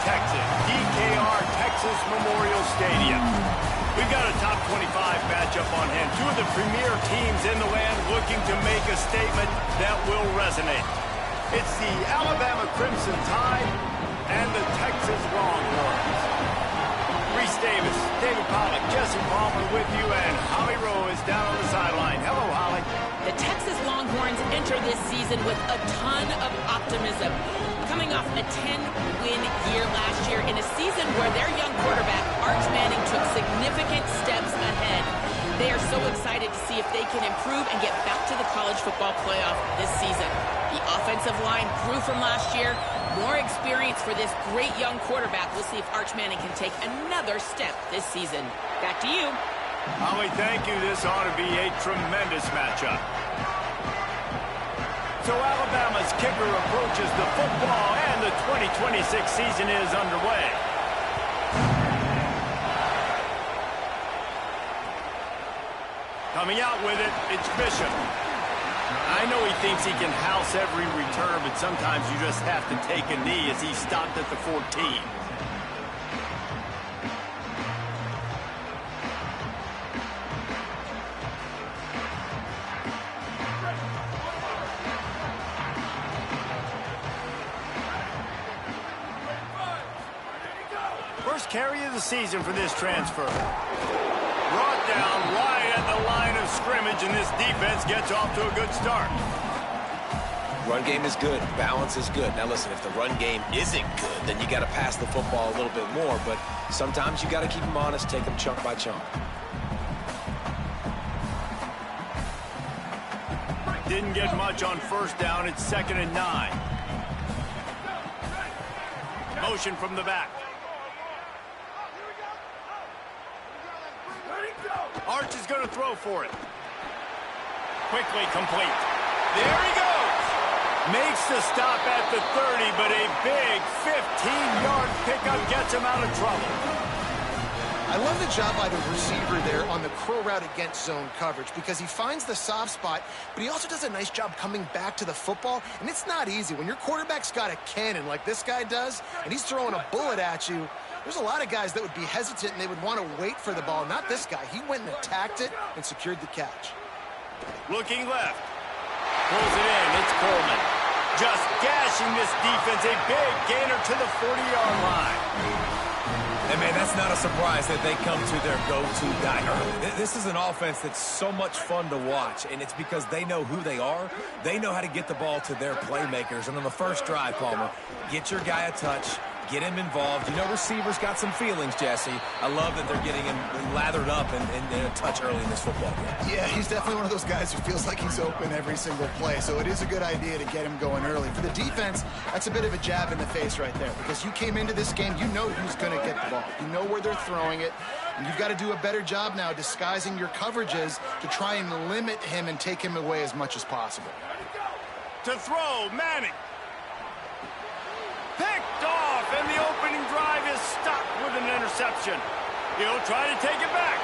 Texas, DKR Texas Memorial Stadium. We've got a top 25 matchup on hand. Two of the premier teams in the land looking to make a statement that will resonate. It's the Alabama Crimson Tide and the Texas Longhorns. Reese Davis, David Pollack, Jesse Palmer with you, and Holly Rowe is down on the sideline. Hello, Holly. The Texas Longhorns enter this season with a ton of optimism. Coming off a 10-win year last year in a season where their young quarterback, Arch Manning, took significant steps ahead. They are so excited to see if they can improve and get back to the college football playoff this season. The offensive line grew from last year. More experience for this great young quarterback. We'll see if Arch Manning can take another step this season. Back to you. Holly, thank you. This ought to be a tremendous matchup. So Alabama's kicker approaches the football, and the 2026 season is underway. Coming out with it, it's Bishop. I know he thinks he can house every return, but sometimes you just have to take a knee as he stopped at the 14. First carry of the season for this transfer. Brought down right at the line of scrimmage, and this defense gets off to a good start. Run game is good. Balance is good. Now listen, if the run game isn't good, then you got to pass the football a little bit more, but sometimes you got to keep them honest, take them chunk by chunk. Didn't get much on first down. It's 2nd and 9. Motion from the back. Arch is going to throw for it. Quickly complete. There he goes. Makes the stop at the 30, but a big 15-yard pickup gets him out of trouble. I love the job by the receiver there on the crow route against zone coverage because he finds the soft spot, but he also does a nice job coming back to the football, and it's not easy. When your quarterback's got a cannon like this guy does, and he's throwing a bullet at you, there's a lot of guys that would be hesitant and they would want to wait for the ball. Not this guy. He went and attacked it and secured the catch. Looking left. Pulls it in. It's Coleman. Just gashing this defense. A big gainer to the 40-yard line. And, man, that's not a surprise that they come to their go-to guy early. This is an offense that's so much fun to watch, and it's because they know who they are. They know how to get the ball to their playmakers. And on the first drive, Palmer, get your guy a touch, get him involved. You know receivers got some feelings, Jesse. I love that they're getting him lathered up and a touch early in this football game. Yeah, he's definitely one of those guys who feels like he's open every single play, so it is a good idea to get him going early. For the defense, that's a bit of a jab in the face right there because you came into this game, you know who's going to get the ball. You know where they're throwing it, and you've got to do a better job now disguising your coverages to try and limit him and take him away as much as possible. To throw, Manning. Picked off, and the opening drive is stopped with an interception. He'll try to take it back.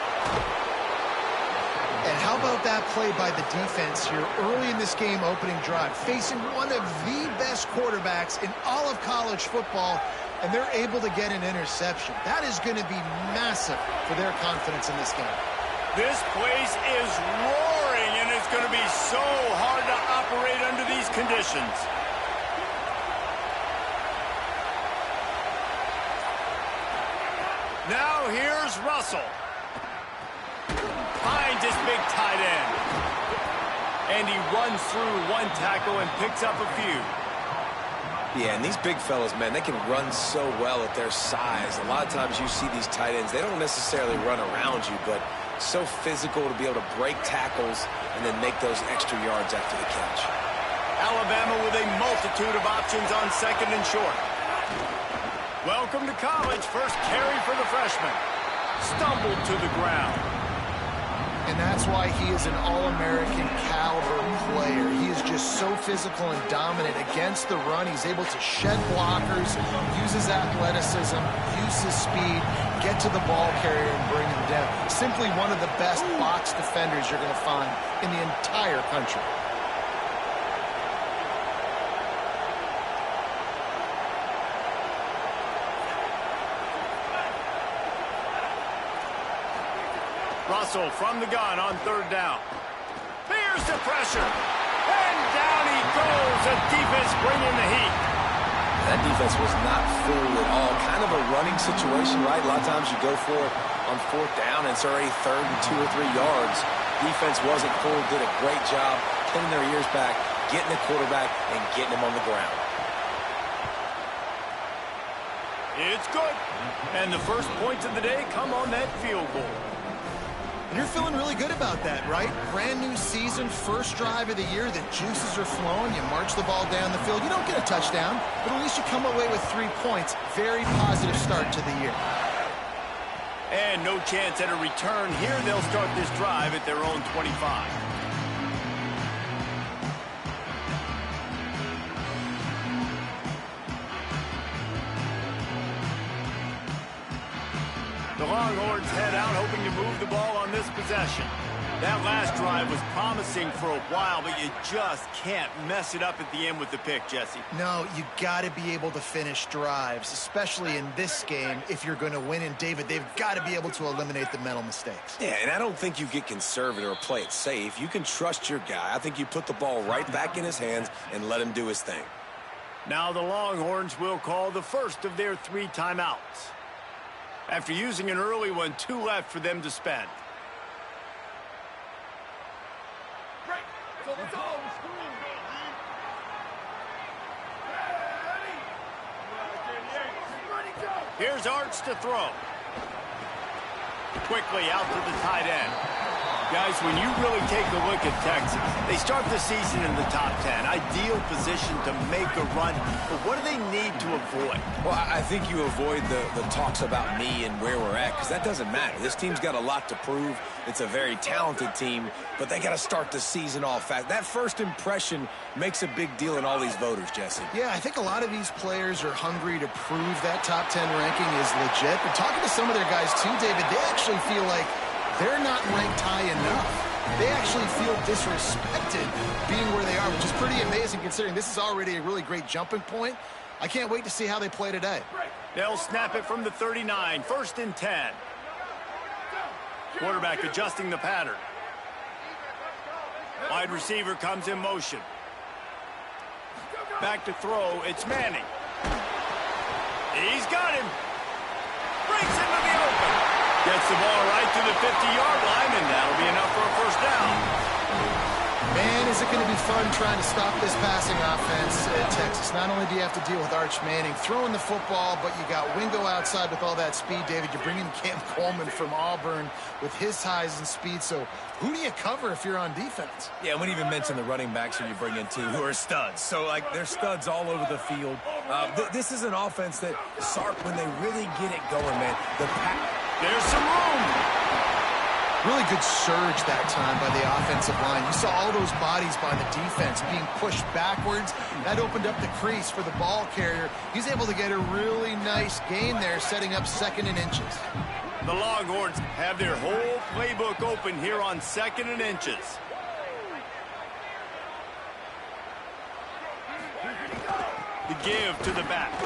And how about that play by the defense here early in this game opening drive, facing one of the best quarterbacks in all of college football, and they're able to get an interception. That is going to be massive for their confidence in this game. This place is roaring, and it's going to be so hard to operate under these conditions. Now here's Russell. Finds his big tight end. And he runs through one tackle and picks up a few. Yeah, and these big fellas, man, they can run so well at their size. A lot of times you see these tight ends, they don't necessarily run around you, but so physical to be able to break tackles and then make those extra yards after the catch. Alabama with a multitude of options on 2nd and short. Welcome to college. First carry for the freshman. Stumbled to the ground. And that's why he is an All-American caliber player. He is just so physical and dominant against the run. He's able to shed blockers, use his athleticism, use his speed, get to the ball carrier and bring him down. Simply one of the best box defenders you're going to find in the entire country. Russell from the gun on third down. Here's the pressure. And down he goes. The defense bringing the heat. That defense was not fooled at all. Kind of a running situation, right? A lot of times you go for it on fourth down, and it's already third and 2 or 3 yards. Defense wasn't fooled, did a great job pinning their ears back, getting the quarterback, and getting him on the ground. It's good. And the first points of the day come on that field goal. And you're feeling really good about that, right? Brand new season, first drive of the year, the juices are flowing, you march the ball down the field. You don't get a touchdown, but at least you come away with 3 points. Very positive start to the year. And no chance at a return here. They'll start this drive at their own 25. The Longhorns head out, hoping to move the ball on this possession. That last drive was promising for a while, but you just can't mess it up at the end with the pick, Jesse. No, you got to be able to finish drives, especially in this game. If you're going to win, and David, they've got to be able to eliminate the mental mistakes. Yeah, and I don't think you get conservative or play it safe. You can trust your guy. I think you put the ball right back in his hands and let him do his thing. Now the Longhorns will call the first of their 3 timeouts. After using an early one, 2 left for them to spend. Here's Arts to throw. Quickly out to the tight end. Guys, when you really take a look at Texas, they start the season in the top 10. Ideal position to make a run, but what do they need to avoid? Well, I think you avoid the talks about me and where we're at, because that doesn't matter. This team's got a lot to prove. It's a very talented team, but they got to start the season off fast. That first impression makes a big deal in all these voters, Jesse. Yeah, I think a lot of these players are hungry to prove that top 10 ranking is legit. But talking to some of their guys too, David, they actually feel like they're not ranked high enough. They actually feel disrespected being where they are, which is pretty amazing considering this is already a really great jumping point. I can't wait to see how they play today. They'll snap it from the 39, 1st and 10. Quarterback adjusting the pattern. Wide receiver comes in motion. Back to throw, it's Manning. He's got him. Breaks into the open. Gets the ball right to the 50-yard line, and that'll be enough for a first down. Man, is it going to be fun trying to stop this passing offense at Texas. Not only do you have to deal with Arch Manning throwing the football, but you got Wingo outside with all that speed, David. You bring in Cam Coleman from Auburn with his size and speed. So who do you cover if you're on defense? Yeah, we didn't even mention the running backs who you bring in, too, who are studs. So, like, they're studs all over the field. This is an offense that, Sark, when they really get it going, man, there's some room. Really good surge that time by the offensive line. You saw all those bodies by the defense being pushed backwards. That opened up the crease for the ball carrier. He's able to get a really nice gain there, setting up 2nd and inches. The Longhorns have their whole playbook open here on 2nd and inches. The give to the back.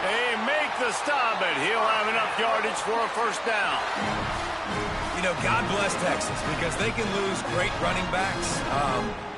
They make the stop, but he'll have enough yardage for a first down. You know, God bless Texas, because they can lose great running backs,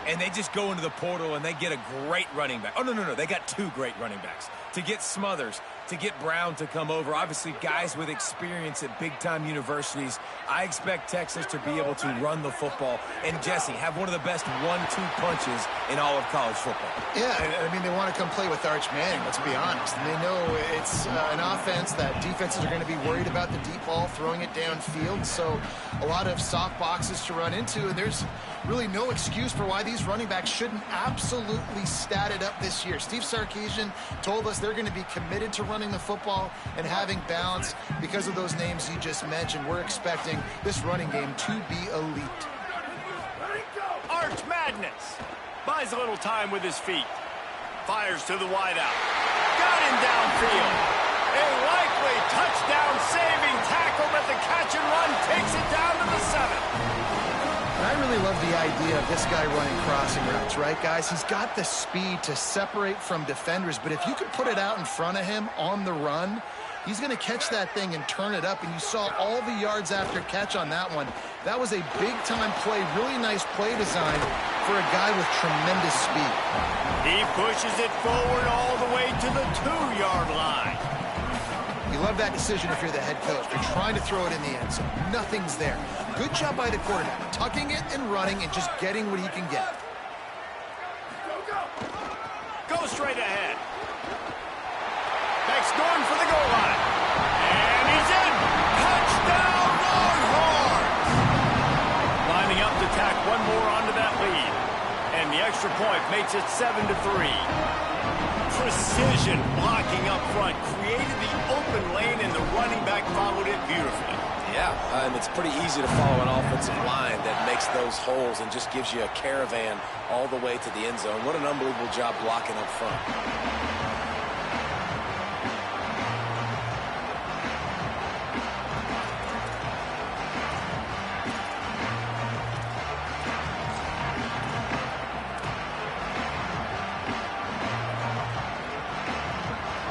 and they just go into the portal and they get a great running back. Oh, no. They got 2 great running backs. To get Smothers, to get Brown to come over, obviously guys with experience at big-time universities. I expect Texas to be able to run the football and, Jesse, have one of the best 1-2 punches in all of college football. Yeah, I mean, they want to come play with Arch Manning, let's be honest. And they know it's an offense that defenses are going to be worried about the deep ball, throwing it downfield. So a lot of soft boxes to run into, and there's really no excuse for why these running backs shouldn't absolutely stat it up this year. Steve Sarkisian told us they're going to be committed to running the football and having balance. Because of those names you just mentioned, we're expecting this running game to be elite. Arch Madness buys a little time with his feet. Fires to the wideout. Got him downfield. A likely touchdown-saving tackle, but the catch and run takes it down to the 7. And I really love the idea of this guy running crossing routes, right, guys? He's got the speed to separate from defenders, but if you could put it out in front of him on the run, He's going to catch that thing and turn it up, and you saw all the yards after catch on that one. That was a big-time play, really nice play design for a guy with tremendous speed. He pushes it forward all the way to the 2-yard line. You love that decision if you're the head coach. You're trying to throw it in the end zone. Nothing's there. Good job by the quarterback, tucking it and running and just getting what he can get. Go straight ahead. Max going for the goal line. And he's in. Touchdown, Longhorns! Lining up to tack one more onto that lead. And the extra point makes it 7-3. Precision blocking up front. Created the open lane, and the running back followed it beautifully. Yeah, and it's pretty easy to follow an offensive line that makes those holes and just gives you a caravan all the way to the end zone. What an unbelievable job blocking up front.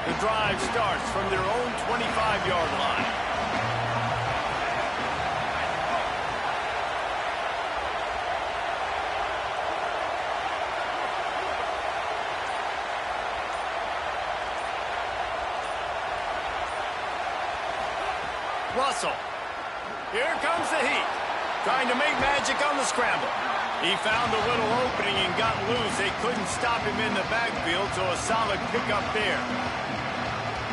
The drive starts from their own 25-yard line. Russell. Here comes the heat. Trying to make magic on the scramble. He found a little opening and got loose. They couldn't stop him in the backfield, so a solid pickup there.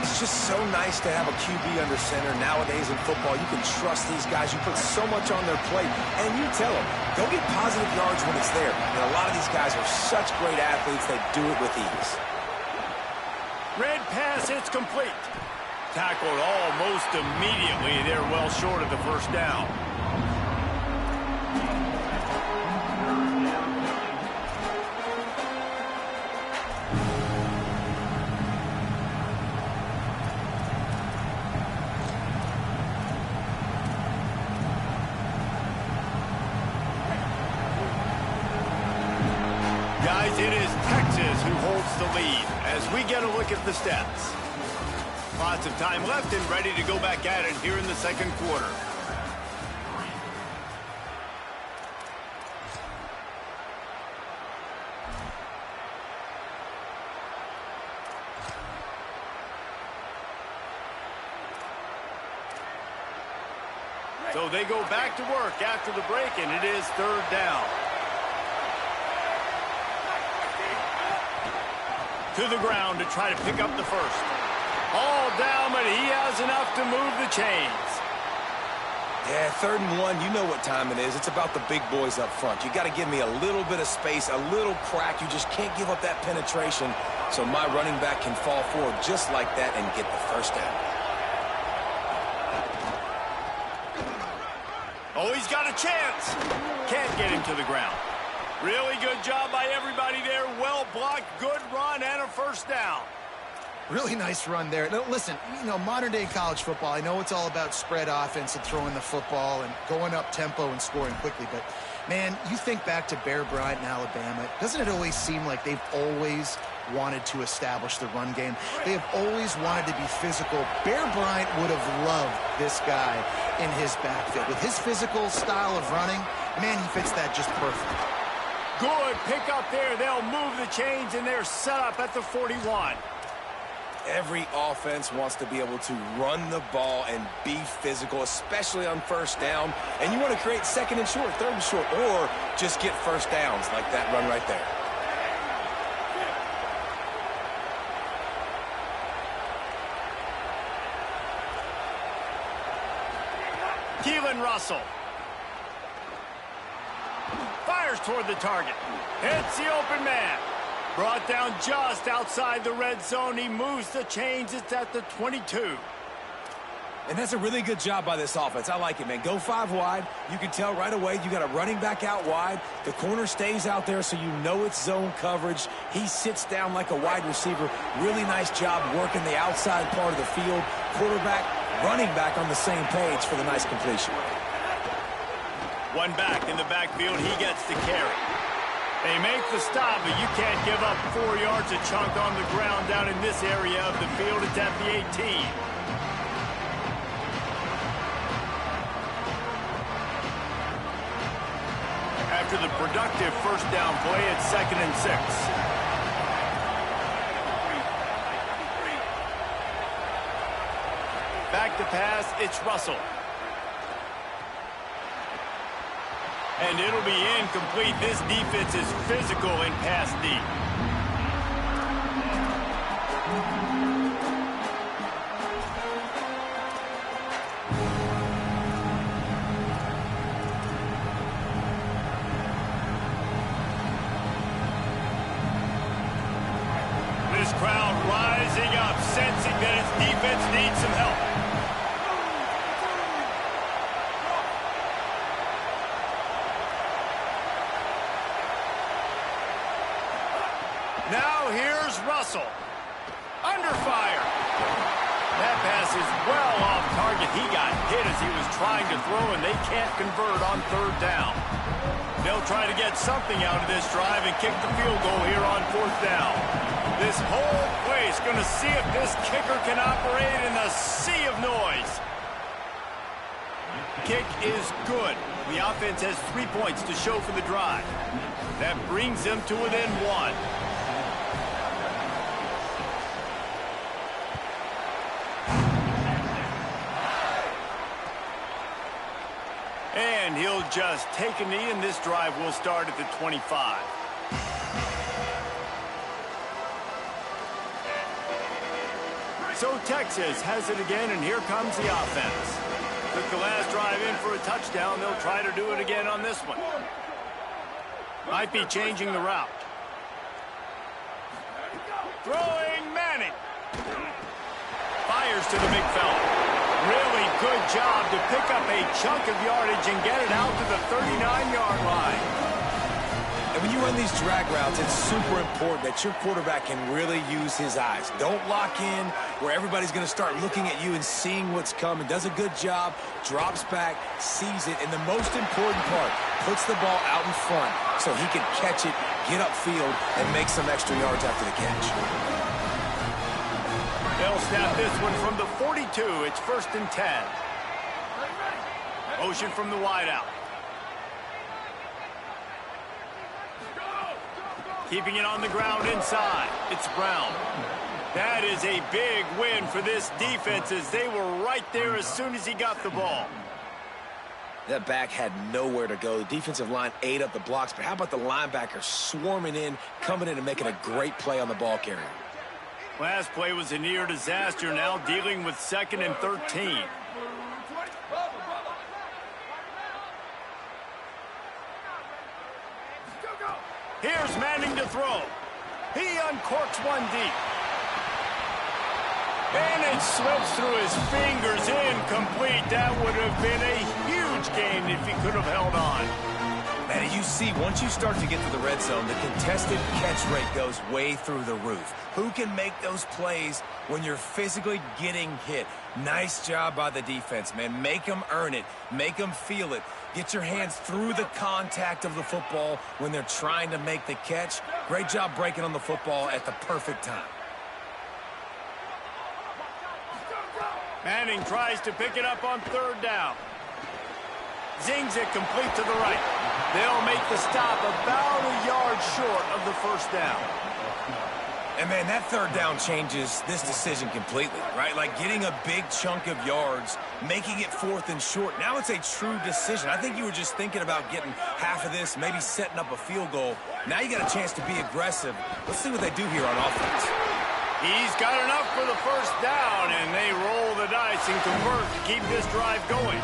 It's just so nice to have a QB under center. Nowadays in football, you can trust these guys. You put so much on their plate, and you tell them, go get positive yards when it's there. And a lot of these guys are such great athletes, they do it with ease. Red pass, it's complete. Tackled almost immediately. They're well short of the first down. Guys, it is Texas who holds the lead as we get a look at the stats. Lots of time left and ready to go back at it here in the second quarter. So they go back to work after the break, and it is third down. To the ground to try to pick up the first. All down, but he has enough to move the chains. Yeah, 3rd and 1, you know what time it is. It's about the big boys up front. You got to give me a little bit of space, a little crack. You just can't give up that penetration so my running back can fall forward just like that and get the first down. Oh, he's got a chance. Can't get him to the ground. Really good job by everybody there. Well blocked, good run, and a first down. Really nice run there. Now, listen, you know, modern-day college football, I know it's all about spread offense and throwing the football and going up tempo and scoring quickly, but, man, you think back to Bear Bryant in Alabama, doesn't it always seem like they've always wanted to establish the run game? They have always wanted to be physical. Bear Bryant would have loved this guy in his backfield. With his physical style of running, man, he fits that just perfect. Good pick up there. They'll move the chains, and they're set up at the 41. Every offense wants to be able to run the ball and be physical, especially on first down. And you want to create 2nd and short, 3rd and short, or just get first downs like that run right there. Keelan Russell. Fires toward the target. Hits the open man. Brought down just outside the red zone. He moves the chains. It's at the 22. And that's a really good job by this offense. I like it, man. Go 5 wide. You can tell right away you got a running back out wide. The corner stays out there so you know it's zone coverage. He sits down like a wide receiver. Really nice job working the outside part of the field. Quarterback, running back on the same page for the nice completion. One back in the backfield. He gets the carry. They make the stop, but you can't give up 4 yards a chunk on the ground down in this area of the field. It's at the 18. after the productive first down play at 2nd and 6. Back to pass, it's Russell. And it'll be incomplete. This defense is physical in pass deep. This crowd rising up, sensing that its defense needs some help. Now here's Russell. Under fire. That pass is well off target. He got hit as he was trying to throw, and they can't convert on 3rd down. They'll try to get something out of this drive and kick the field goal here on 4th down. This whole place going to see if this kicker can operate in the sea of noise. Kick is good. The offense has 3 points to show for the drive. That brings them to within 1. And he'll just take a knee, and this drive will start at the 25. So Texas has it again, and here comes the offense. Took the last drive in for a touchdown. They'll try to do it again on this one. Might be changing the route. Throwing Manning. Fires to the big fella. Really good job to pick up a chunk of yardage and get it out to the 39-yard line. And when you run these drag routes, it's super important that your quarterback can really use his eyes. Don't lock in where everybody's going to start looking at you and seeing what's coming. Does a good job, drops back, sees it, and the most important part, puts the ball out in front so he can catch it, get upfield, and make some extra yards after the catch. They'll snap this one from the 42. It's 1st and 10. Motion from the wideout. Keeping it on the ground inside. It's Brown. That is a big win for this defense as they were right there as soon as he got the ball. That back had nowhere to go. The defensive line ate up the blocks, but how about the linebacker swarming in, coming in and making a great play on the ball carrier? Last play was a near disaster, now dealing with 2nd and 13. Here's Manning to throw. He uncorks one deep. And it slips through his fingers, incomplete. That would have been a huge gain if he could have held on. Man, you see, once you start to get to the red zone, the contested catch rate goes way through the roof. Who can make those plays when you're physically getting hit? Nice job by the defense, man. Make them earn it. Make them feel it. Get your hands through the contact of the football when they're trying to make the catch. Great job breaking on the football at the perfect time. Manning tries to pick it up on 3rd down. Zings it complete to the right. They'll make the stop about a yard short of the 1st down. And, man, that 3rd down changes this decision completely, right? Like getting a big chunk of yards, making it 4th and short. Now it's a true decision. I think you were just thinking about getting half of this, maybe setting up a field goal. Now you got a chance to be aggressive. Let's see what they do here on offense. He's got enough for the 1st down, and they roll the dice and convert to keep this drive going.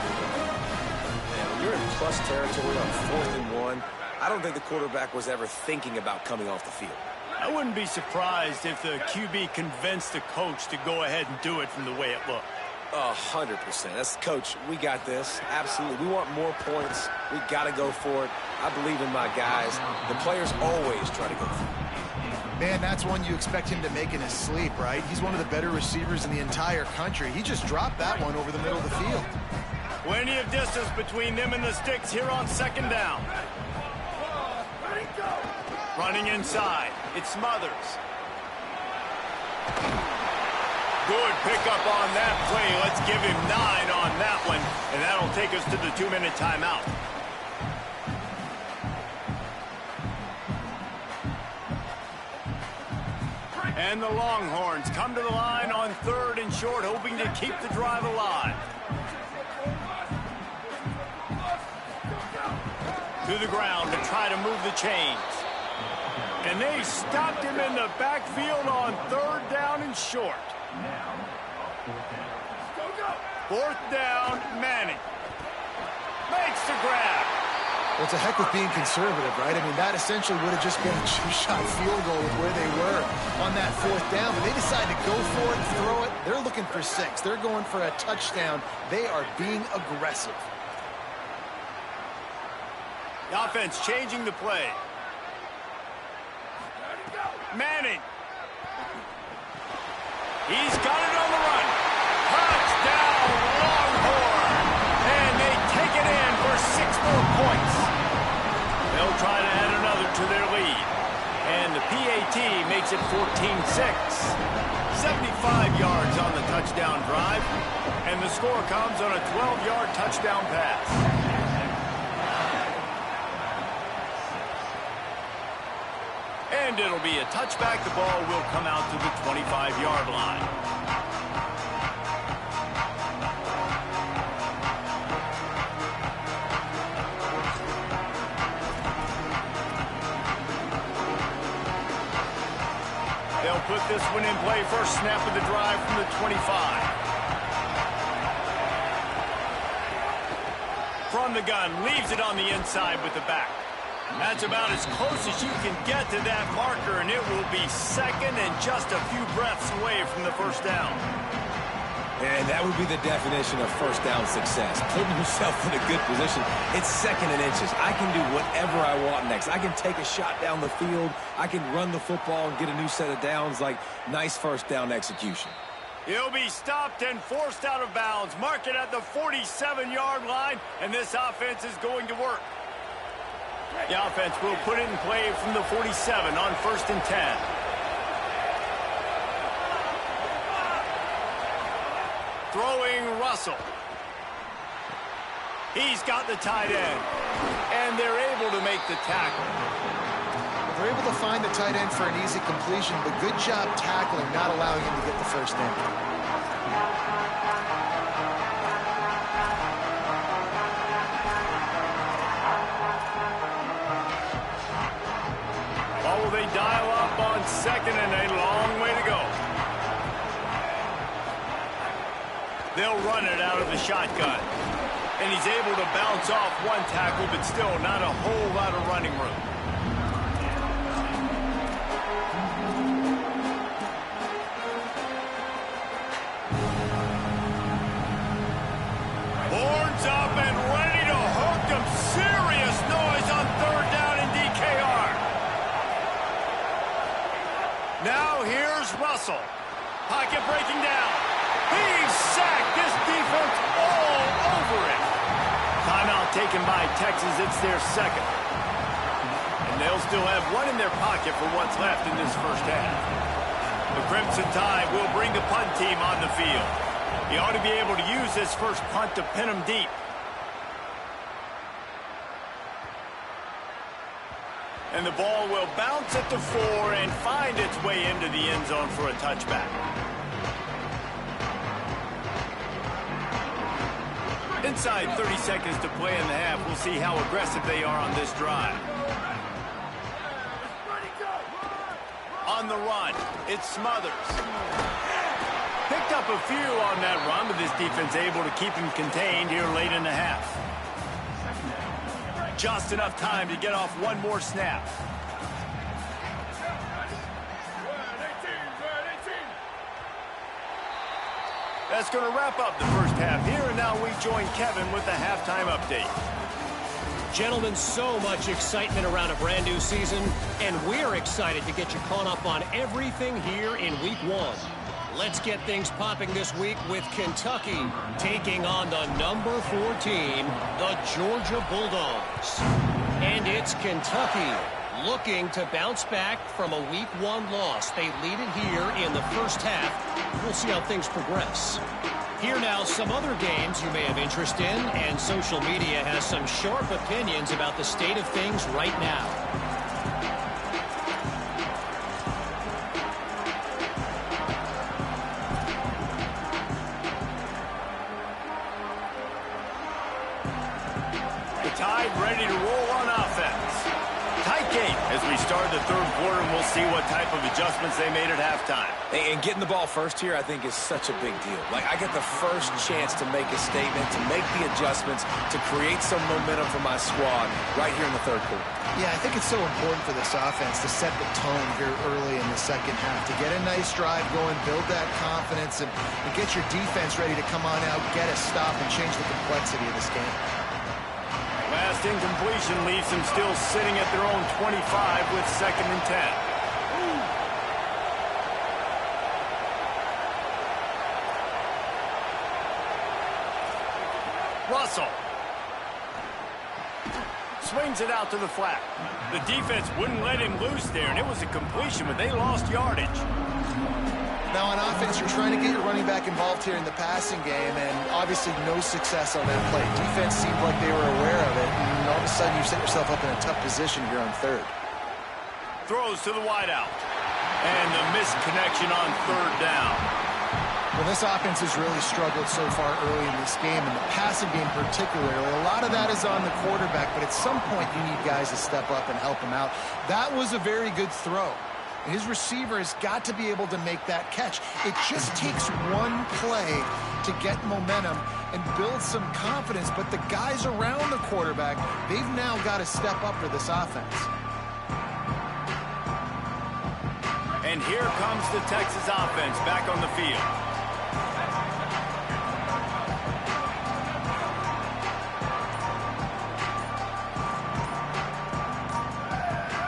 You're in plus territory on 4th and 1. I don't think the quarterback was ever thinking about coming off the field. I wouldn't be surprised if the QB convinced the coach to go ahead and do it from the way it looked. 100%. That's coach. We got this. Absolutely. We want more points. We got to go for it. I believe in my guys. The players always try to go for it. Man, that's one you expect him to make in his sleep, right? He's one of the better receivers in the entire country. He just dropped that one over the middle of the field. Plenty of distance between them and the sticks here on 2nd down. Running inside. It's Smothers. Good pickup on that play. Let's give him 9 on that one, and that'll take us to the 2-minute timeout. And the Longhorns come to the line on 3rd and short, hoping to keep the drive alive. To the ground to try to move the chains. And they stopped him in the backfield on 3rd down and short. 4th down, Manning. Makes the grab. Well, it's a heck with being conservative, right? I mean, that essentially would have just been a two-shot field goal with where they were on that 4th down. But they decided to go for it and throw it. They're looking for 6. They're going for a touchdown. They are being aggressive. The offense changing the play. Manning. He's got it on the run. Touchdown, Longhorn. And they take it in for 6 more points. They'll try to add another to their lead. And the PAT makes it 14-6. 75 yards on the touchdown drive. And the score comes on a 12-yard touchdown pass. And it'll be a touchback. The ball will come out to the 25-yard line. They'll put this one in play. First snap of the drive from the 25. From the gun, leaves it on the inside with the back. That's about as close as you can get to that marker, and it will be 2nd and just a few breaths away from the 1st down. And that would be the definition of 1st down success. Putting yourself in a good position. It's 2nd and inches. I can do whatever I want next. I can take a shot down the field. I can run the football and get a new set of downs. Like, nice 1st down execution. He'll be stopped and forced out of bounds. Mark it at the 47-yard line, and this offense is going to work. The offense will put it in play from the 47 on 1st and 10. Throwing Russell. He's got the tight end. And they're able to make the tackle. They're able to find the tight end for an easy completion, but good job tackling, not allowing him to get the 1st down. They dial up on 2nd and a long way to go. They'll run it out of the shotgun. And he's able to bounce off one tackle, but still not a whole lot of running room. Horns up and ready to hook them. Serious noise on 3rd down in DKR. Now here's Russell. Pocket breaking down. He's sacked. This defense all over it. Timeout taken by Texas. It's their 2nd. And they'll still have one in their pocket for what's left in this 1st half. The Crimson Tide will bring the punt team on the field. He ought to be able to use this first punt to pin them deep. And the ball will bounce at the 4 and find its way into the end zone for a touchback. Inside 30 seconds to play in the half. We'll see how aggressive they are on this drive. On the run, it's Smothers. Picked up a few on that run, but this defense able to keep him contained here late in the half. Just enough time to get off one more snap. That's going to wrap up the 1st half here, and now we join Kevin with the halftime update. Gentlemen, so much excitement around a brand new season, and we're excited to get you caught up on everything here in Week 1. Let's get things popping this week with Kentucky taking on the number 4 team, the Georgia Bulldogs. And it's Kentucky looking to bounce back from a Week 1 loss. They lead it here in the 1st half. We'll see how things progress. Here now, some other games you may have interest in, and social media has some sharp opinions about the state of things right now. Tide ready to roll on offense. Tight game as we start the third quarter, and we'll see what type of adjustments they made at halftime. And getting the ball first here, I think, is such a big deal. Like, I get the first chance to make a statement, to make the adjustments, to create some momentum for my squad right here in the third quarter. Yeah, I think it's so important for this offense to set the tone here early in the second half, to get a nice drive going, build that confidence, and get your defense ready to come on out, get a stop, and change the complexity of this game. Last incompletion leaves them still sitting at their own 25 with 2nd and 10. Russell swings it out to the flat. The defense wouldn't let him loose there, and it was a completion, but they lost yardage. Now on offense, you're trying to get your running back involved here in the passing game, and obviously no success on that play. Defense seemed like they were aware of it, and all of a sudden you set yourself up in a tough position here on third. Throws to the wideout. And the missed connection on 3rd down. Well, this offense has really struggled so far early in this game, and the passing game particularly. A lot of that is on the quarterback, but at some point you need guys to step up and help him out. That was a very good throw. His receiver has got to be able to make that catch. It just takes one play to get momentum and build some confidence, but the guys around the quarterback, they've now got to step up for this offense. And here comes the Texas offense back on the field.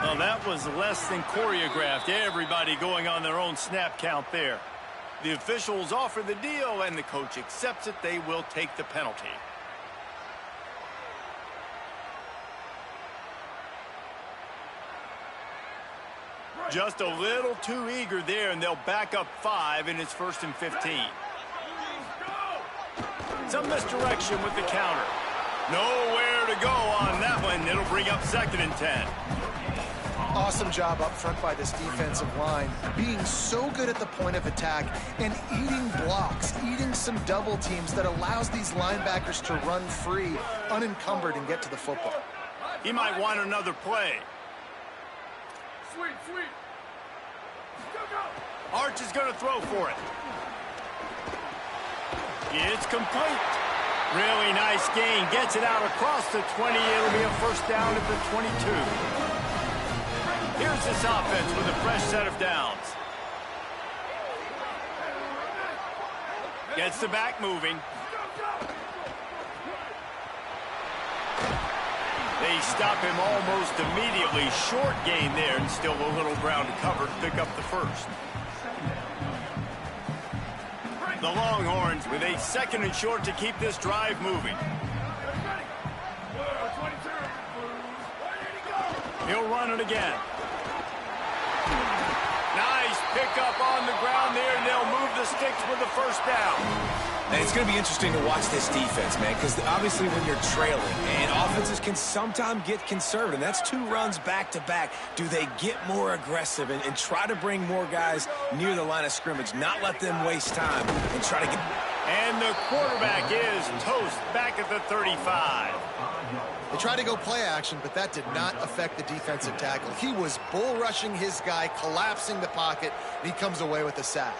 Well, that was less than choreographed. Everybody going on their own snap count there. The officials offer the deal, and the coach accepts it. They will take the penalty. Just a little too eager there, and they'll back up 5, and it's 1st and 15. Some misdirection with the counter. Nowhere to go on that one. It'll bring up 2nd and 10. Awesome job up front by this defensive line, being so good at the point of attack and eating blocks, eating some double teams that allows these linebackers to run free, unencumbered, and get to the football. He might want another play. Sweet. Arch is going to throw for it. It's complete. Really nice gain. Gets it out across the 20. It'll be a 1st down at the 22. Here's this offense with a fresh set of downs. Gets the back moving. They stop him almost immediately. Short gain there, and still a little ground to cover to pick up the 1st. The Longhorns with a 2nd and short to keep this drive moving. He'll run it again. Nice pickup on the ground there, and they'll move the sticks with the 1st down. And it's going to be interesting to watch this defense, man, because obviously when you're trailing, and offenses can sometimes get conservative. That's 2 runs back-to-back. Do they get more aggressive and try to bring more guys near the line of scrimmage, not let them waste time, and try to get... And the quarterback is toast back at the 35. They tried to go play action, but that did not affect the defensive tackle. He was bull rushing his guy, collapsing the pocket, and he comes away with a sack.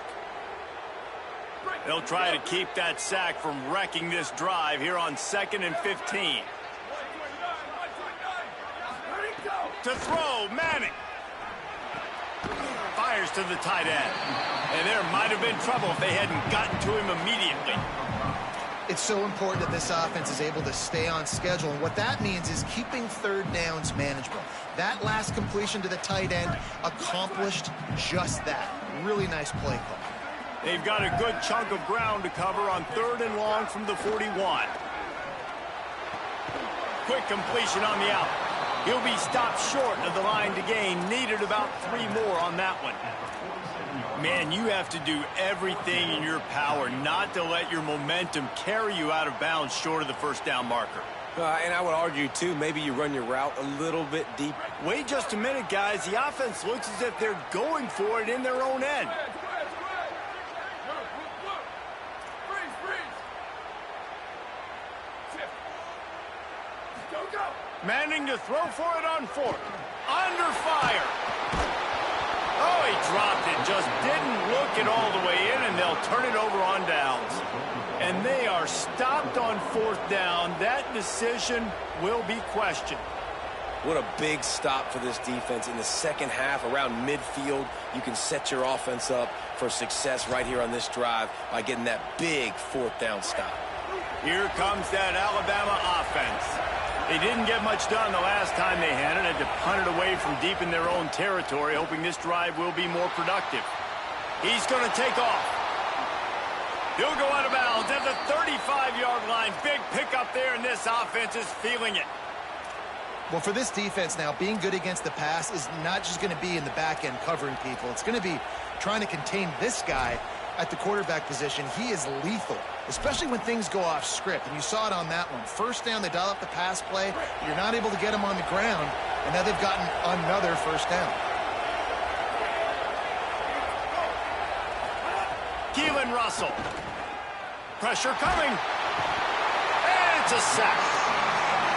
They'll try to keep that sack from wrecking this drive here on 2nd and 15. To throw, Manning. Fires to the tight end. And there might have been trouble if they hadn't gotten to him immediately. It's so important that this offense is able to stay on schedule, and what that means is keeping 3rd downs manageable. That last completion to the tight end accomplished just that. Really nice play call. They've got a good chunk of ground to cover on 3rd and long from the 41. Quick completion on the out. He'll be stopped short of the line to gain. Needed about 3 more on that one. Man, you have to do everything in your power not to let your momentum carry you out of bounds short of the 1st down marker. and I would argue, too, maybe you run your route a little bit deep. Wait just a minute, guys. The offense looks as if they're going for it in their own end. Manning to throw for it on fourth. Under fire. Oh, he dropped it. Just didn't look it all the way in, and they'll turn it over on downs. And they are stopped on fourth down. That decision will be questioned. What a big stop for this defense. In the second half, around midfield, you can set your offense up for success right here on this drive by getting that big fourth down stop. Here comes that Alabama offense. They didn't get much done the last time they had it. Had to punt it away from deep in their own territory, hoping this drive will be more productive. He's going to take off. He'll go out of bounds at the 35-yard line. Big pickup there, and this offense is feeling it. Well, for this defense now, being good against the pass is not just going to be in the back end covering people. It's going to be trying to contain this guy at the quarterback position. He is lethal, especially when things go off script. And you saw it on that one. First down, they dial up the pass play. You're not able to get him on the ground, and now they've gotten another first down. Keelan Russell. Pressure coming. And it's a sack.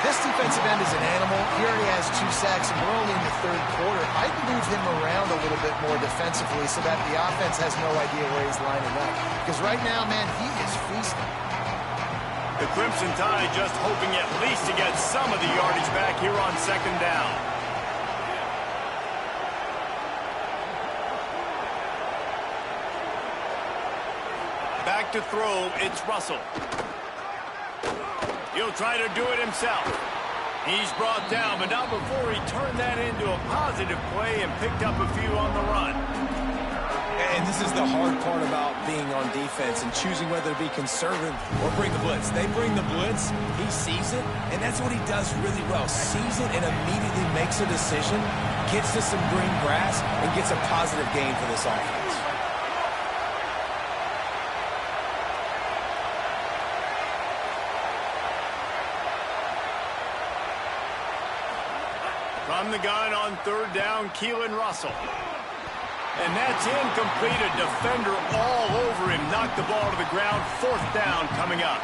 This defensive end is an animal. He already has 2 sacks, and we're only in the third quarter. I'd move him around a little bit more defensively so that the offense has no idea where he's lining up. Because right now, man, he is feasting. The Crimson Tide just hoping at least to get some of the yardage back here on second down. Back to throw, it's Russell. He'll try to do it himself. He's brought down, but not before he turned that into a positive play and picked up a few on the run. And this is the hard part about being on defense and choosing whether to be conservative or bring the blitz. They bring the blitz, he sees it, and that's what he does really well. Sees it and immediately makes a decision, gets to some green grass, and gets a positive gain for this offense. From the gun on third down, Keelan Russell. And that's incomplete. A defender all over him. Knocked the ball to the ground. Fourth down coming up.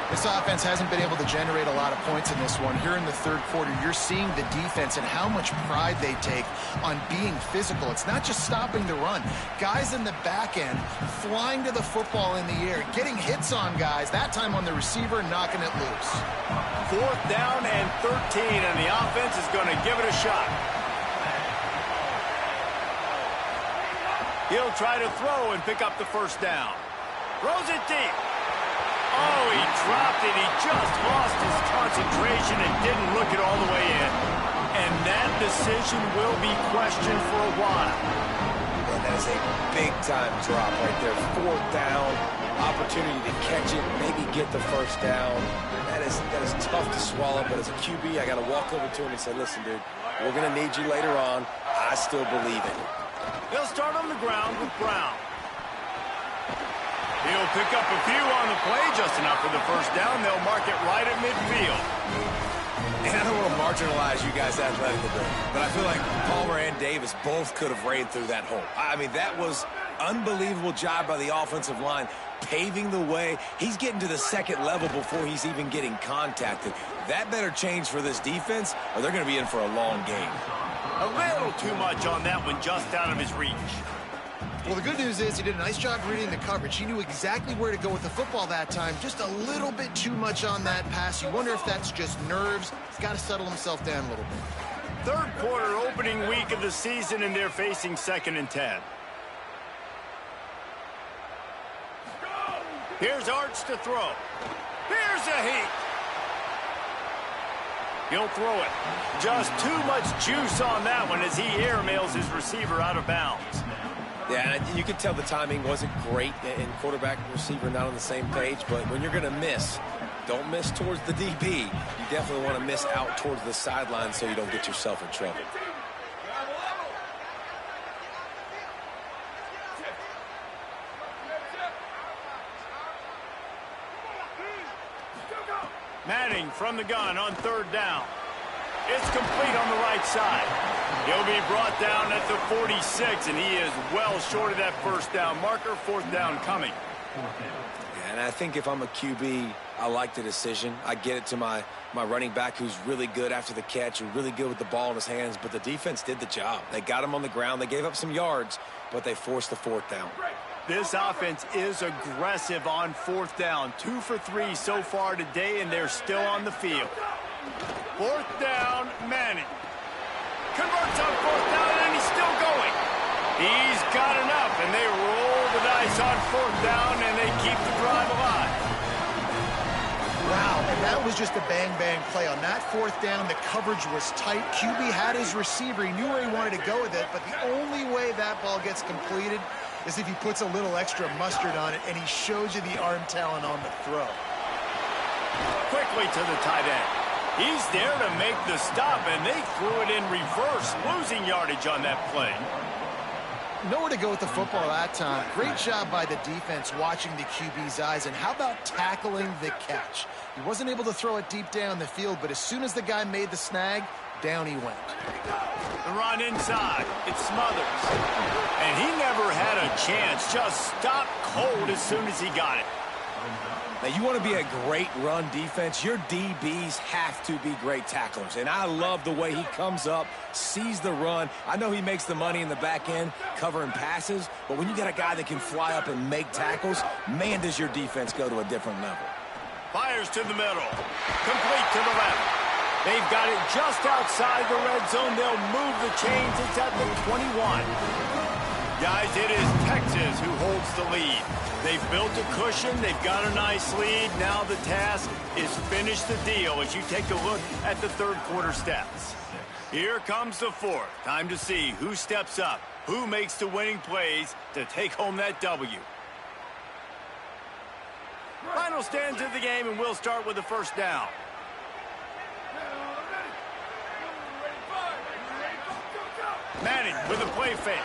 This offense hasn't been able to generate a lot of points in this one. Here in the third quarter, you're seeing the defense and how much pride they take on being physical. It's not just stopping the run. Guys in the back end flying to the football in the air, getting hits on guys, that time on the receiver, knocking it loose. Fourth down and 13, and the offense is going to give it a shot. He'll try to throw and pick up the first down. Throws it deep. Oh, he dropped it. He just lost his concentration and didn't look it all the way in. And that decision will be questioned for a while. And that is a big-time drop right there. Fourth down, opportunity to catch it, maybe get the first down. That is tough to swallow, but as a QB, I got to walk over to him and say, listen, dude, we're going to need you later on. I still believe it. They'll start on the ground with Brown. He'll pick up a few on the play, just enough for the first down. They'll mark it right at midfield. And I don't want to marginalize you guys athletically, but I feel like Palmer and Davis both could have ran through that hole. I mean, that was unbelievable job by the offensive line, paving the way. He's getting to the second level before he's even getting contacted. That better change for this defense, or they're going to be in for a long game. A little too much on that one, just out of his reach. Well, the good news is he did a nice job reading the coverage. He knew exactly where to go with the football that time. Just a little bit too much on that pass. You wonder if that's just nerves. He's got to settle himself down a little bit. Third quarter, opening week of the season, and they're facing 2nd and 10. Here's Arch to throw. Here's a heat. He'll throw it. Just too much juice on that one as he airmails his receiver out of bounds. Yeah, and you can tell the timing wasn't great, and quarterback and receiver not on the same page, but when you're going to miss, don't miss towards the DB. You definitely want to miss out towards the sideline so you don't get yourself in trouble. Manning from the gun on third down. It's complete on the right side. He'll be brought down at the 46, and he is well short of that first down marker. Fourth down coming. And I think if I'm a QB, I like the decision. I get it to my running back who's really good after the catch and really good with the ball in his hands, but the defense did the job. They got him on the ground. They gave up some yards, but they forced the fourth down. This offense is aggressive on fourth down. 2 for 3 so far today, and they're still on the field. Fourth down, Manning. Converts on fourth down, and he's still going. He's got enough, and they roll the dice on fourth down, and they keep the drive alive. Wow, and that was just a bang-bang play. On that fourth down, the coverage was tight. QB had his receiver. He knew where he wanted to go with it, but the only way that ball gets completed is if he puts a little extra mustard on it, and he shows you the arm talent on the throw. Quickly to the tight end. He's there to make the stop, and they threw it in reverse, losing yardage on that play. Nowhere to go with the football that time. Great job by the defense watching the QB's eyes, and how about tackling the catch? He wasn't able to throw it deep down the field, but as soon as the guy made the snag, down he went. The run inside. It Smothers. And he never had a chance. Just stopped cold as soon as he got it. Now, you want to be a great run defense, your DBs have to be great tacklers. And I love the way he comes up, sees the run. I know he makes the money in the back end covering passes, but when you got a guy that can fly up and make tackles, man, does your defense go to a different level. Fires to the middle. Complete to the left. They've got it just outside the red zone. They'll move the chains. It's at the 21. Guys, it is Texas who holds the lead. They've built a cushion. They've got a nice lead. Now the task is finish the deal as you take a look at the third quarter stats. Here comes the fourth. Time to see who steps up, who makes the winning plays to take home that W. Final stands of the game, and we'll start with the first down. Manning with a play fake.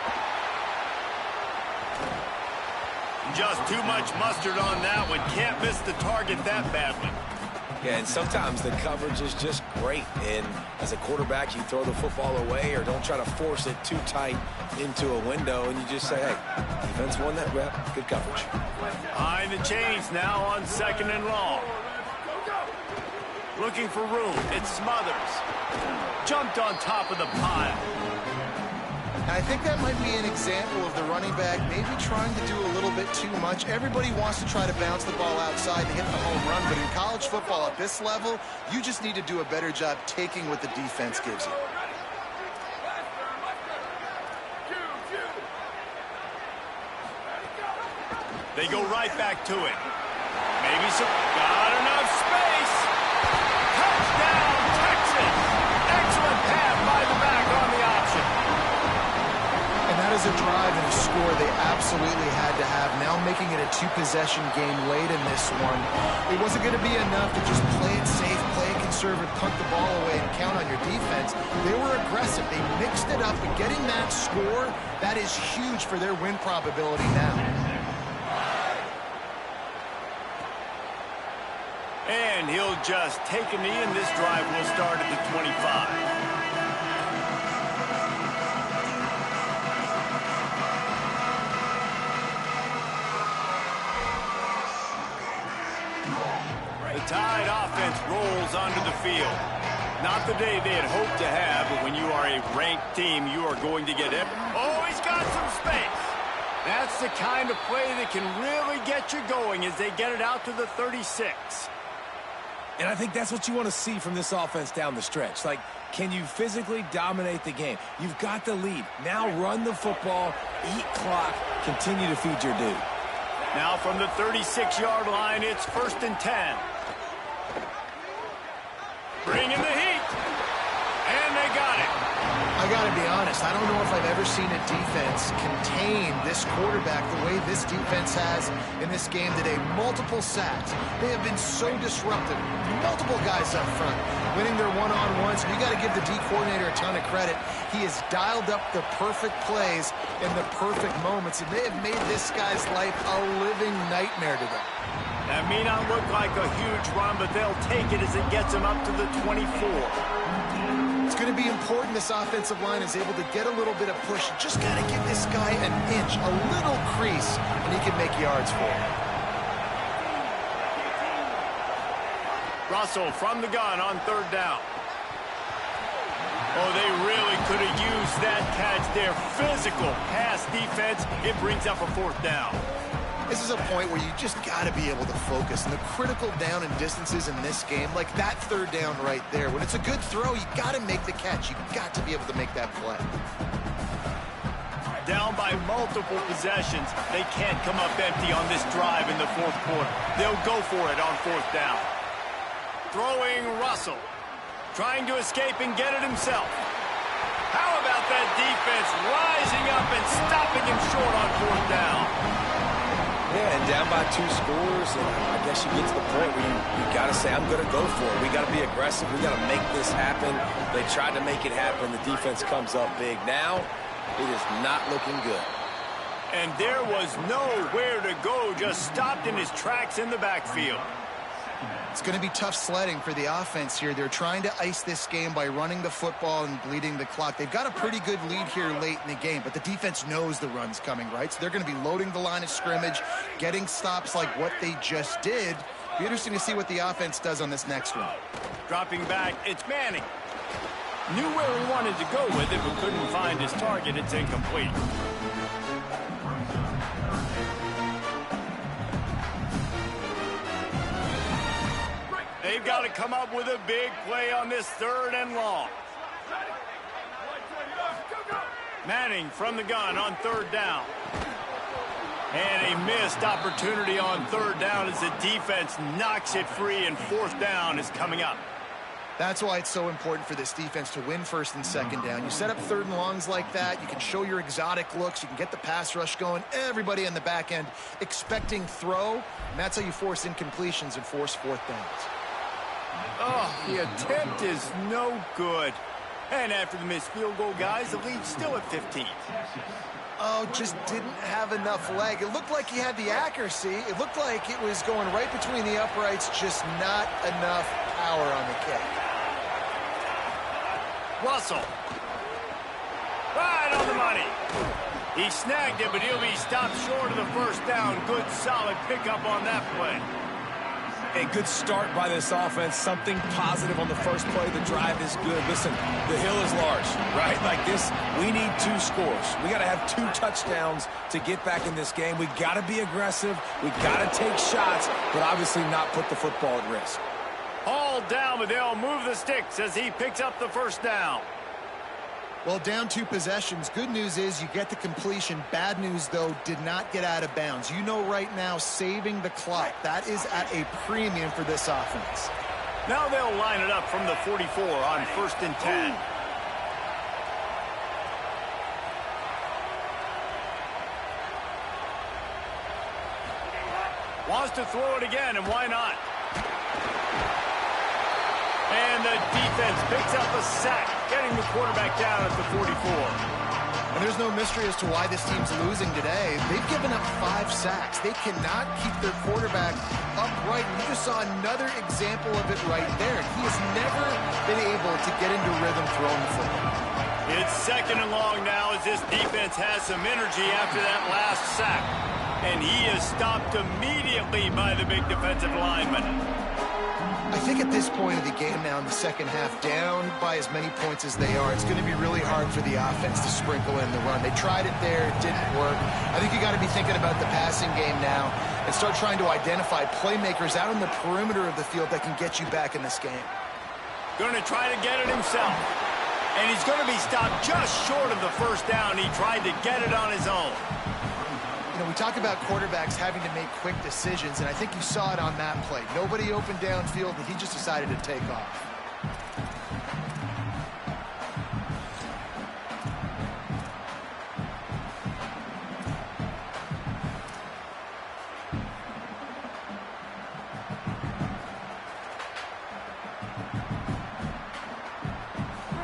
Just too much mustard on that one. Can't miss the target that badly. Yeah, and sometimes the coverage is just great. And as a quarterback, you throw the football away or don't try to force it too tight into a window, and you just say, hey, defense won that rep. Good coverage. Behind the chains now on second and long. Looking for room. It's Smothers. Jumped on top of the pile. I think that might be an example of the running back maybe trying to do a little bit too much. Everybody wants to try to bounce the ball outside and hit the home run, but in college football at this level, you just need to do a better job taking what the defense gives you. They go right back to it. Maybe some... Got enough space. Touchdown, Texas. Excellent pass by the back on the option. And that is a drive and a score they absolutely had to have. Now making it a two-possession game late in this one. It wasn't going to be enough to just play it safe, play it conservative, punt the ball away, and count on your defense. They were aggressive. They mixed it up, and getting that score, that is huge for their win probability now. And he'll just take a knee, and this drive will start at the 25. The Tide offense rolls onto the field. Not the day they had hoped to have, but when you are a ranked team, you are going to get it. Oh, he's got some space. That's the kind of play that can really get you going as they get it out to the 36. And I think that's what you want to see from this offense down the stretch. Like, can you physically dominate the game? You've got the lead. Now run the football, eat clock, continue to feed your dude. Now from the 36-yard line, it's 1st and 10. Bringing the heat. And they got it. I got to be honest, I don't know if I've ever seen a defense contain this quarterback the way this defense has in this game today. Multiple sacks. They have been so disruptive. Multiple guys up front winning their one-on-ones. You got to give the D coordinator a ton of credit. He has dialed up the perfect plays in the perfect moments, and they have made this guy's life a living nightmare today. That may not look like a huge run, but they'll take it as it gets them up to the 24. It's going to be important this offensive line is able to get a little bit of push. Just got to give this guy an inch, a little crease, and he can make yards for it. Russell from the gun on third down. Oh, they really could have used that catch there. Physical pass defense. It brings up a fourth down. This is a point where you just got to be able to focus. And the critical down and distances in this game, like that third down right there, when it's a good throw, you got to make the catch. You got to be able to make that play. Down by multiple possessions. They can't come up empty on this drive in the fourth quarter. They'll go for it on fourth down. Throwing Russell. Trying to escape and get it himself. How about that defense rising up and stopping him short on fourth down? Yeah, and down by 2 scores, and I guess you get to the point where you got to say, I'm going to go for it. We got to be aggressive. We got to make this happen. They tried to make it happen. The defense comes up big. Now, it is not looking good. And there was nowhere to go, just stopped in his tracks in the backfield. It's going to be tough sledding for the offense here. They're trying to ice this game by running the football and bleeding the clock. They've got a pretty good lead here late in the game, but the defense knows the run's coming, right? So they're going to be loading the line of scrimmage, getting stops like what they just did. Be interesting to see what the offense does on this next one. Dropping back, it's Manning. Knew where he wanted to go with it, but couldn't find his target. It's incomplete. They've got to come up with a big play on this third and long. Manning from the gun on third down. And a missed opportunity on third down as the defense knocks it free, and fourth down is coming up. That's why it's so important for this defense to win first and second down. You set up third and longs like that, you can show your exotic looks, you can get the pass rush going, everybody on the back end expecting throw, and that's how you force incompletions and force fourth downs. Oh, the attempt is no good. And after the missed field goal, guys, the lead's still at 15. Oh, just didn't have enough leg. It looked like he had the accuracy. It looked like it was going right between the uprights, just not enough power on the kick. Russell. Right on the money. He snagged it, but he'll be stopped short of the first down. Good, solid pickup on that play. A good start by this offense. Something positive on the first play. The drive is good. Listen, the hill is large, right? Like this, we need 2 scores. We got to have 2 touchdowns to get back in this game. We got to be aggressive. We got to take shots, but obviously not put the football at risk. All down, but they'll move the sticks as he picks up the first down. Well, down 2 possessions. Good news is you get the completion. Bad news, though, did not get out of bounds. You know right now, saving the clock, that is at a premium for this offense. Now they'll line it up from the 44 on first and 10. Wants to throw it again, and why not? And the defense picks up a sack, getting the quarterback down at the 44. And there's no mystery as to why this team's losing today. They've given up 5 sacks. They cannot keep their quarterback upright. And you just saw another example of it right there. He has never been able to get into rhythm throwing the football. It's second and long now as this defense has some energy after that last sack. And he is stopped immediately by the big defensive lineman. I think at this point of the game now in the second half, down by as many points as they are, it's going to be really hard for the offense to sprinkle in the run. They tried it there, it didn't work. I think you got to be thinking about the passing game now and start trying to identify playmakers out on the perimeter of the field that can get you back in this game. Going to try to get it himself. And he's going to be stopped just short of the first down. He tried to get it on his own. You know, we talk about quarterbacks having to make quick decisions, and I think you saw it on that play. Nobody opened downfield, and he just decided to take off.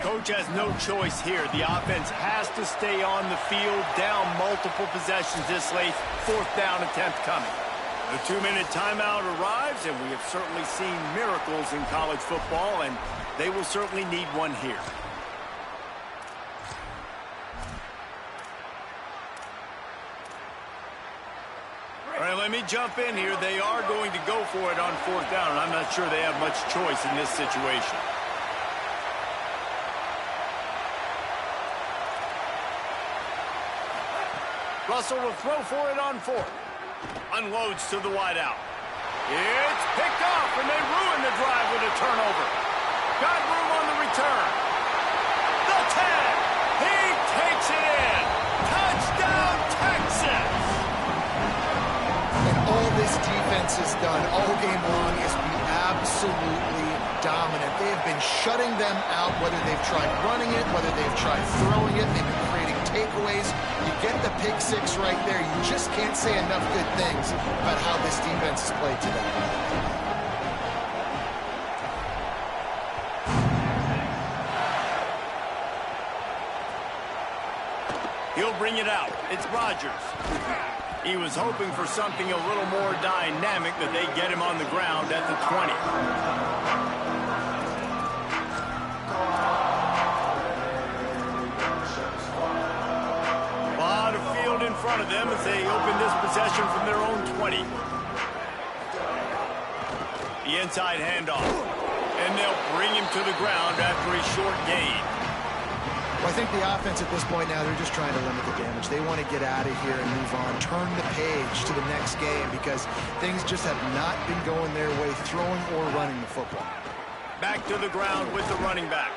Coach has no choice here. The offense has to stay on the field, down multiple possessions this late. Fourth down attempt coming. The 2-minute timeout arrives, and we have certainly seen miracles in college football, and they will certainly need one here. All right, let me they jump in here, they are going to go for it on 4th down, and I'm not sure they have much choice in this situation. Russell will throw for it on 4th. Unloads to the wideout. It's picked off, and they ruin the drive with a turnover. Got room on the return. The 10. He takes it in. Touchdown, Texas. And all this defense has done all game long is be absolutely dominant. They have been shutting them out, whether they've tried running it, whether they've tried throwing it. They've been creating takeaways. You get the pick 6 right there. You just can't say enough good things about how this defense has played today. He'll bring it out. It's Rodgers. He was hoping for something a little more dynamic, but they get him on the ground at the 20. A lot of field in front of them as they open this possession from their own 20. The inside handoff. And they'll bring him to the ground after a short gain. Well, I think the offense at this point now, they're just trying to limit the damage. They want to get out of here and move on, turn the page to the next game because things just have not been going their way, throwing or running the football. Back to the ground with the running back.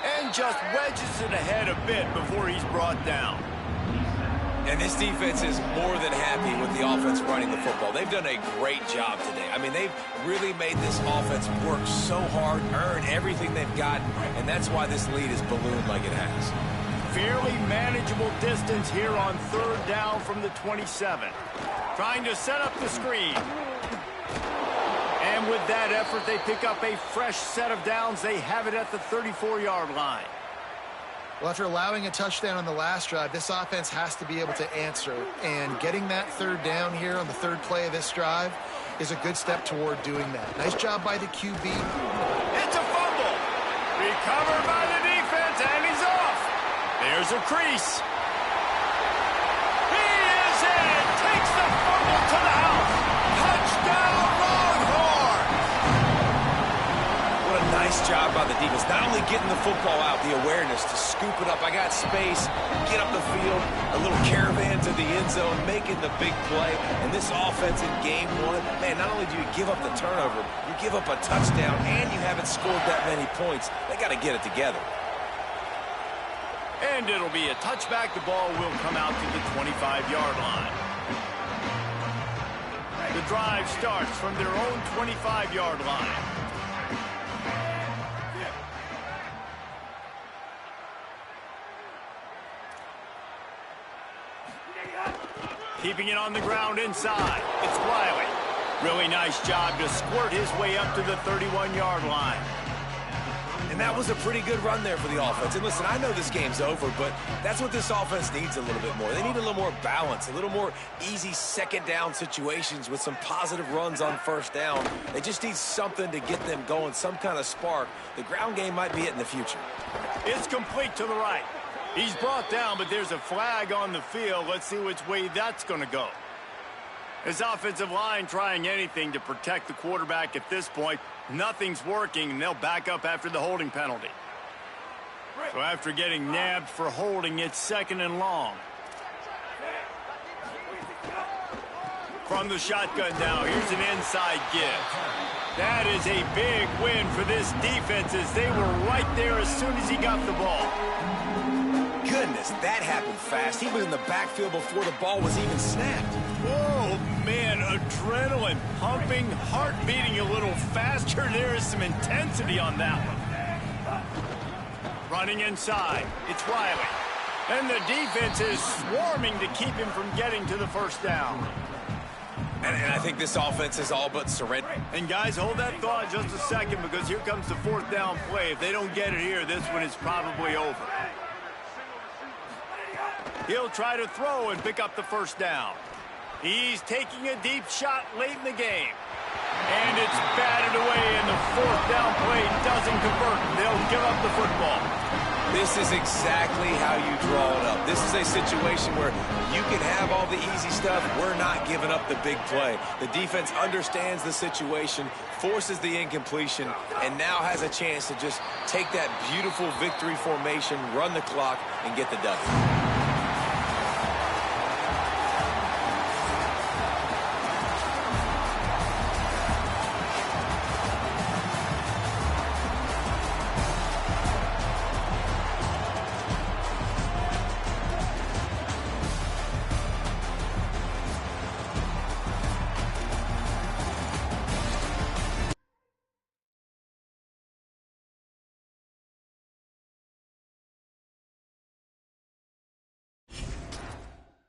And just wedges it ahead a bit before he's brought down. And this defense is more than happy with the offense running the football. They've done a great job today. I mean, they've really made this offense work so hard, earn everything they've gotten, and that's why this lead is ballooned like it has. Fairly manageable distance here on 3rd down from the 27. Trying to set up the screen. And with that effort, they pick up a fresh set of downs. They have it at the 34-yard line. Well, after allowing a touchdown on the last drive, this offense has to be able to answer. And getting that 3rd down here on the 3rd play of this drive is a good step toward doing that. Nice job by the QB. It's a fumble. Recovered by the defense, and he's off. There's a crease. He is in. Takes the fumble to the house. Touchdown, Longhorns. What a nice job by the defense. Not only getting the football out, the awareness to scoop it up. I got space, get up the field, a little caravan to the end zone, making the big play. And this offense in game 1, man, not only do you give up the turnover, you give up a touchdown, and you haven't scored that many points. They got to get it together. And it'll be a touchback. The ball will come out to the 25-yard line. The drive starts from their own 25-yard line. Keeping it on the ground inside. It's Wiley. Really nice job to squirt his way up to the 31-yard line. And that was a pretty good run there for the offense. And listen, I know this game's over, but that's what this offense needs a little bit more. They need a little more balance, a little more easy 2nd down situations with some positive runs on 1st down. They just need something to get them going, some kind of spark. The ground game might be it in the future. It's complete to the right. He's brought down, but there's a flag on the field. Let's see which way that's going to go. His offensive line trying anything to protect the quarterback at this point. Nothing's working, and they'll back up after the holding penalty. So after getting nabbed for holding, it's 2nd and long. From the shotgun now, here's an inside give. That is a big win for this defense as they were right there as soon as he got the ball. Goodness, that happened fast. He was in the backfield before the ball was even snapped. Whoa, man, adrenaline pumping, heart beating a little faster. There is some intensity on that one. Running inside, it's Riley. And the defense is swarming to keep him from getting to the 1st down. And I think this offense is all but surrendering. And guys, hold that thought just a second because here comes the 4th down play. If they don't get it here, this one is probably over. He'll try to throw and pick up the 1st down. He's taking a deep shot late in the game. And it's batted away, and the 4th down play doesn't convert. They'll give up the football. This is exactly how you draw it up. This is a situation where you can have all the easy stuff. We're not giving up the big play. The defense understands the situation, forces the incompletion, and now has a chance to just take that beautiful victory formation, run the clock, and get the W.